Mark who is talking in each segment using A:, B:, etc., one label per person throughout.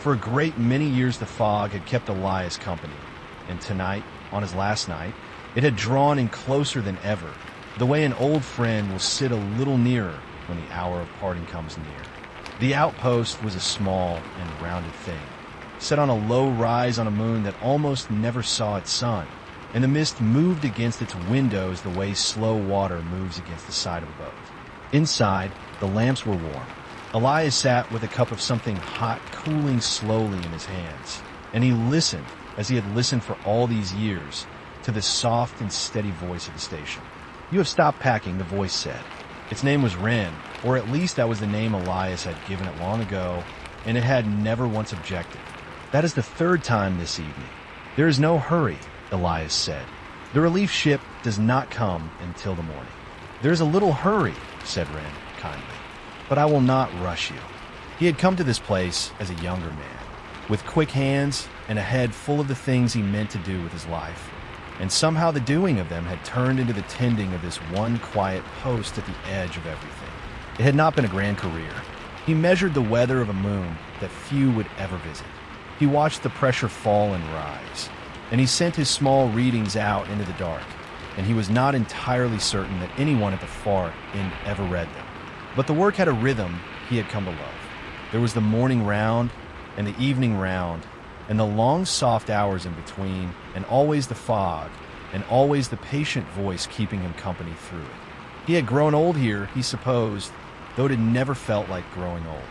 A: For a great many years, the fog had kept Elias company, and tonight, on his last night, it had drawn in closer than ever, the way an old friend will sit a little nearer when the hour of parting comes near. The outpost was a small and rounded thing, set on a low rise on a moon that almost never saw its sun, and the mist moved against its windows the way slow water moves against the side of a boat. Inside, the lamps were warm. Elias sat with a cup of something hot cooling slowly in his hands, and he listened, as he had listened for all these years, to the soft and steady voice of the station. "You have stopped packing," the voice said. Its name was Wren, or at least that was the name Elias had given it long ago, and it had never once objected. "That is the third time this evening. There is no hurry," Elias said. "The relief ship does not come until the morning." "There is a little hurry," said Wren kindly, "but I will not rush you." He had come to this place as a younger man, with quick hands and a head full of the things he meant to do with his life. And somehow the doing of them had turned into the tending of this one quiet post at the edge of everything. It had not been a grand career. He measured the weather of a moon that few would ever visit. He watched the pressure fall and rise, and he sent his small readings out into the dark, and he was not entirely certain that anyone at the far end ever read them. But the work had a rhythm he had come to love. There was the morning round and the evening round, and the long soft hours in between, and always the fog, and always the patient voice keeping him company through it. He had grown old here, he supposed, though it had never felt like growing old.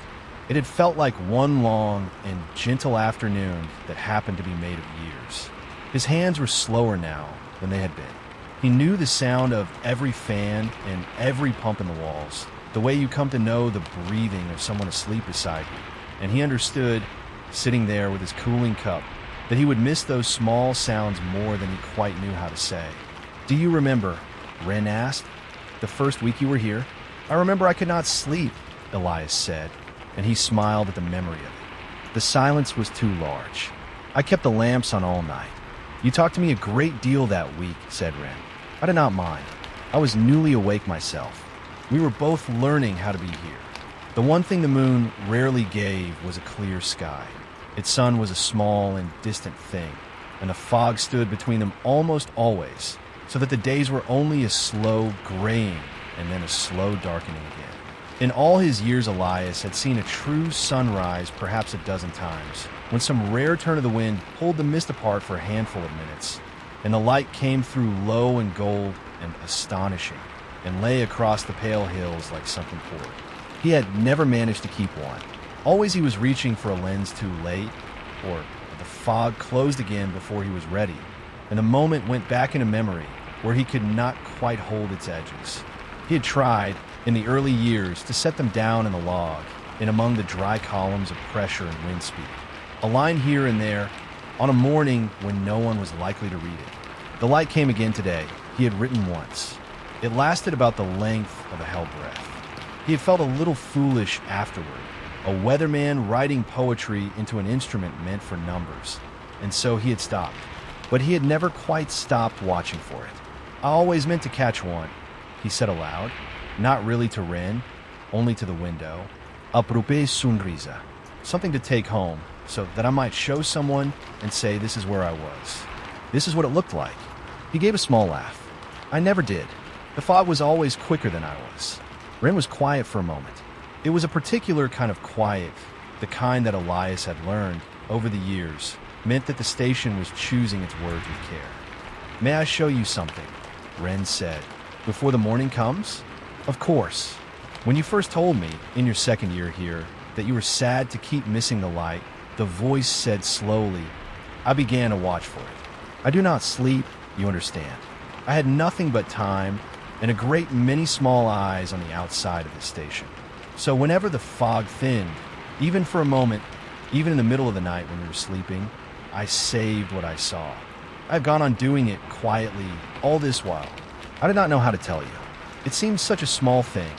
A: It had felt like one long and gentle afternoon that happened to be made of years. His hands were slower now than they had been. He knew the sound of every fan and every pump in the walls, the way you come to know the breathing of someone asleep beside you, and he understood, sitting there with his cooling cup, that he would miss those small sounds more than he quite knew how to say. "Do you remember," Wren asked, "the first week you were here?" "I remember I could not sleep," Elias said, and he smiled at the memory of it. The silence was too large. "I kept the lamps on all night. You talked to me a great deal that week," said Wren. "I did not mind. I was newly awake myself. We were both learning how to be here." The one thing the moon rarely gave was a clear sky. Its sun was a small and distant thing, and the fog stood between them almost always, so that the days were only a slow graying and then a slow darkening again. In all his years, Elias had seen a true sunrise perhaps a dozen times, when some rare turn of the wind pulled the mist apart for a handful of minutes, and the light came through low and gold and astonishing, and lay across the pale hills like something poured. He had never managed to keep one. Always he was reaching for a lens too late, or the fog closed again before he was ready, and the moment went back into memory where he could not quite hold its edges. He had tried, in the early years, to set them down in the log, in among the dry columns of pressure and wind speed, a line here and there, on a morning when no one was likely to read it. The light came again today. He had written once. It lasted about the length of a held breath. He had felt a little foolish afterward, a weatherman writing poetry into an instrument meant for numbers, and so he had stopped. But he had never quite stopped watching for it. "I always meant to catch one," he said aloud, not really to Wren, only to the window. "Aprupe sunrisa," something to take home, so that I might show someone and say this is where I was. This is what it looked like. He gave a small laugh. "I never did. The fog was always quicker than I was." Wren was quiet for a moment. It was a particular kind of quiet, the kind that Elias had learned over the years, meant that the station was choosing its words with care. "May I show you something?" Wren said. "Before the morning comes?" "Of course. When you first told me, in your second year here, that you were sad to keep missing the light," the voice said slowly, "I began to watch for it. I do not sleep, you understand. I had nothing but time and a great many small eyes on the outside of the station. So whenever the fog thinned, even for a moment, even in the middle of the night when we were sleeping, I saved what I saw. I have gone on doing it quietly all this while. I did not know how to tell you. It seemed such a small thing,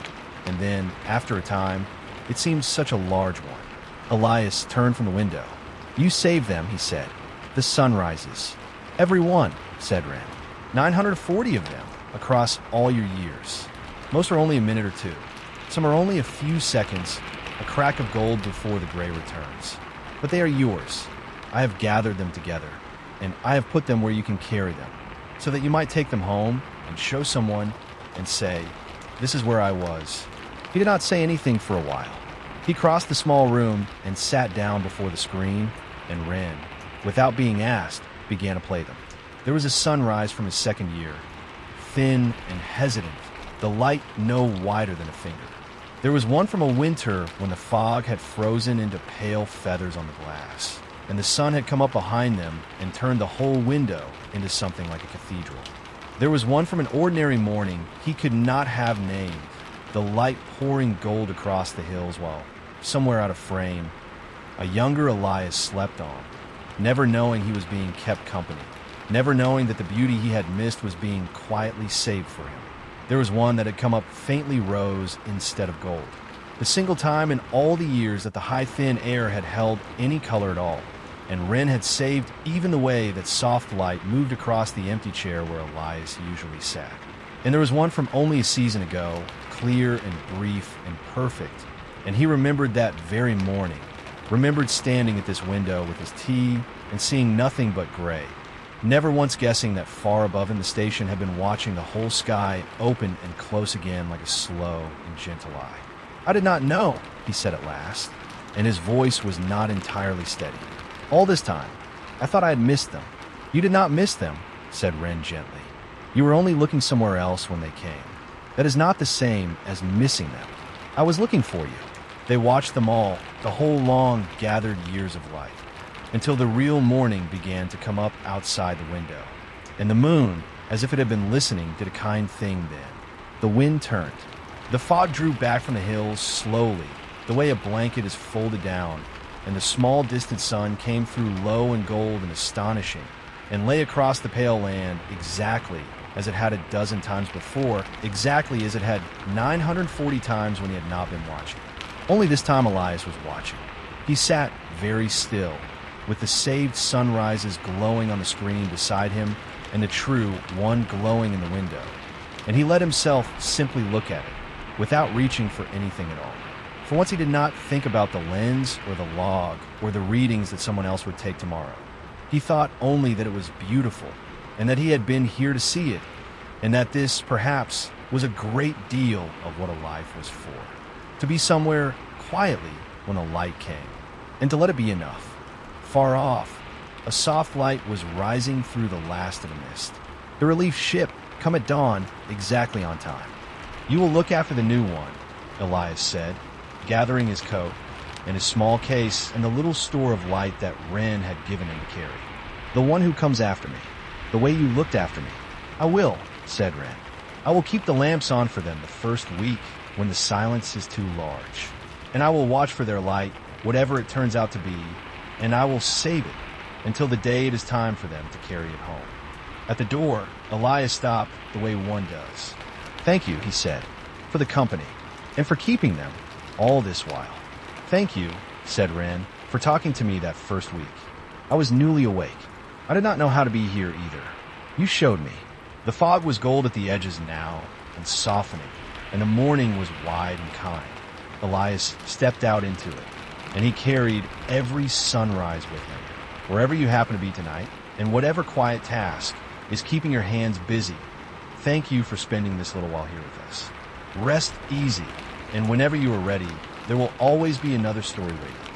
A: and then, after a time, it seemed such a large one." Elias turned from the window. "You saved them," he said. "The sunrises." "Every one," said Wren. 940 of them, across all your years. Most are only a minute or two. Some are only a few seconds, a crack of gold before the gray returns. but they are yours. I have gathered them together, and I have put them where you can carry them, so that you might take them home and show someone and say, 'This is where I was.'" He did not say anything for a while. He crossed the small room and sat down before the screen, and Wren, without being asked, began to play them. There was a sunrise from his second year, thin and hesitant, the light no wider than a finger. There was one from a winter when the fog had frozen into pale feathers on the glass, and the sun had come up behind them and turned the whole window into something like a cathedral. There was one from an ordinary morning he could not have named, the light pouring gold across the hills while, somewhere out of frame, a younger Elias slept on, never knowing he was being kept company, never knowing that the beauty he had missed was being quietly saved for him. There was one that had come up faintly rose instead of gold, the single time in all the years that the high thin air had held any color at all, and Wren had saved even the way that soft light moved across the empty chair where Elias usually sat. And there was one from only a season ago, clear and brief and perfect, and he remembered that very morning, remembered standing at this window with his tea and seeing nothing but gray, never once guessing that far above him the station had been watching the whole sky open and close again like a slow and gentle eye. "I did not know," he said at last, and his voice was not entirely steady. "All this time, I thought I had missed them." "You did not miss them," said Wren gently. "You were only looking somewhere else when they came. That is not the same as missing them. I was looking for you." They watched them all, the whole long gathered years of light, until the real morning began to come up outside the window. And the moon, as if it had been listening, did a kind thing then. The wind turned. The fog drew back from the hills slowly, the way a blanket is folded down, and the small distant sun came through low and gold and astonishing, and lay across the pale land exactly as it had a dozen times before, exactly as it had 940 times when he had not been watching. Only this time Elias was watching. He sat very still, with the saved sunrises glowing on the screen beside him and the true one glowing in the window, and he let himself simply look at it, without reaching for anything at all. For once he did not think about the lens or the log or the readings that someone else would take tomorrow. He thought only that it was beautiful, and that he had been here to see it, and that this, perhaps, was a great deal of what a life was for. To be somewhere quietly when a light came, and to let it be enough. Far off, a soft light was rising through the last of the mist. The relief ship, come at dawn, exactly on time. "You will look after the new one," Elias said, gathering his coat and his small case and the little store of light that Wren had given him to carry. "The one who comes after me, the way you looked after me." "I will," said Wren. "I will keep the lamps on for them the first week when the silence is too large, and I will watch for their light, whatever it turns out to be, and I will save it until the day it is time for them to carry it home." At the door, Elias stopped the way one does. "Thank you," he said, "for the company, and for keeping them all this while." "Thank you," said Wren, "for talking to me that first week. I was newly awake. I did not know how to be here either. You showed me." The fog was gold at the edges now, and softening, and the morning was wide and kind. Elias stepped out into it, and he carried every sunrise with him. Wherever you happen to be tonight, and whatever quiet task is keeping your hands busy, thank you for spending this little while here with us. Rest easy, and whenever you are ready, there will always be another story waiting.